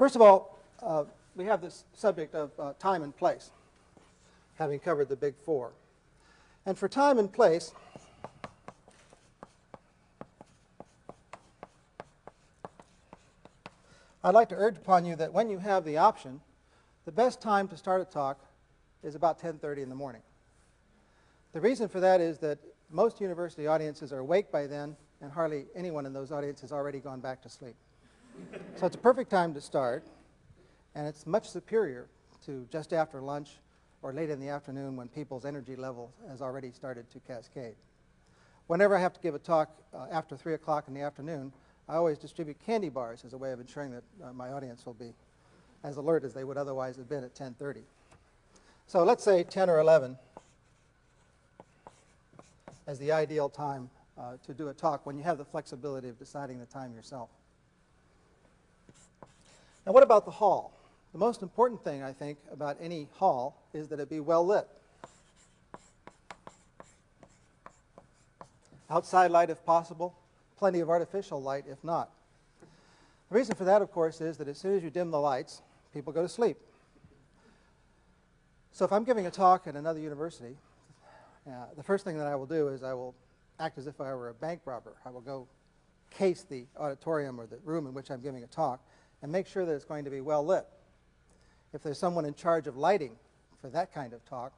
First of all, we have this subject of time and place, having covered the big four. And for time and place, I'd like to urge upon you that when you have the option, the best time to start a talk is about 10:30 in the morning. The reason for that is that most university audiences are awake by then, and hardly anyone in those audiences has already gone back to sleep. So it's a perfect time to start, and it's much superior to just after lunch or late in the afternoon when people's energy level has already started to cascade. Whenever I have to give a talk after 3 o'clock in the afternoon, I always distribute candy bars as a way of ensuring that my audience will be as alert as they would otherwise have been at 10:30. So let's say 10 or 11 as the ideal time to do a talk when you have the flexibility of deciding the time yourself. Now, what about the hall? The most important thing, I think, about any hall is that it be well lit. Outside light if possible, plenty of artificial light if not. The reason for that, of course, is that as soon as you dim the lights, people go to sleep. So if I'm giving a talk at another university, the first thing that I will do is I will act as if I were a bank robber. I will go case the auditorium or the room in which I'm giving a talk and make sure that it's going to be well lit. If there's someone in charge of lighting for that kind of talk,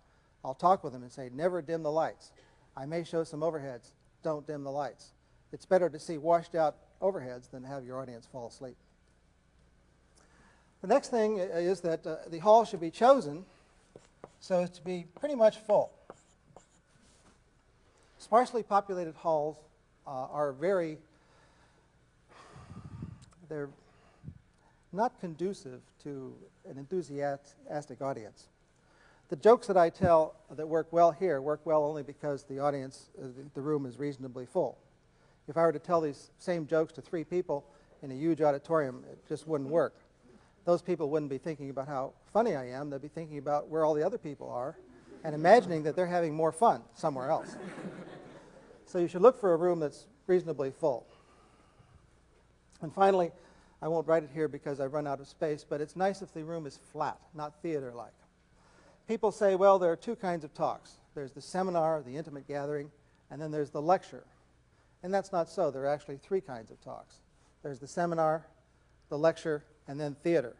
I'll talk with them and say, never dim the lights. I may show some overheads. Don't dim the lights. It's better to see washed out overheads than have your audience fall asleep. The next thing is that the hall should be chosen so as to be pretty much full. Sparsely populated halls they're not conducive to an enthusiastic audience. The jokes that I tell that work well here work well only because the audience, the room is reasonably full. If I were to tell these same jokes to 3 people in a huge auditorium, it just wouldn't work. Those people wouldn't be thinking about how funny I am. They'd be thinking about where all the other people are and imagining that they're having more fun somewhere else. So you should look for a room that's reasonably full. And finally, I won't write it here because I've run out of space, but it's nice if the room is flat, not theater-like. People say, well, there are 2 kinds of talks. There's the seminar, the intimate gathering, and then there's the lecture. And that's not so. There are actually 3 kinds of talks. There's the seminar, the lecture, and then theater.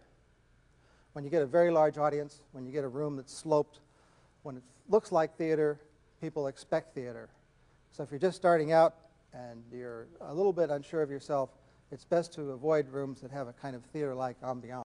When you get a very large audience, when you get a room that's sloped, when it looks like theater, people expect theater. So if you're just starting out and you're a little bit unsure of yourself, it's best to avoid rooms that have a kind of theater-like ambiance.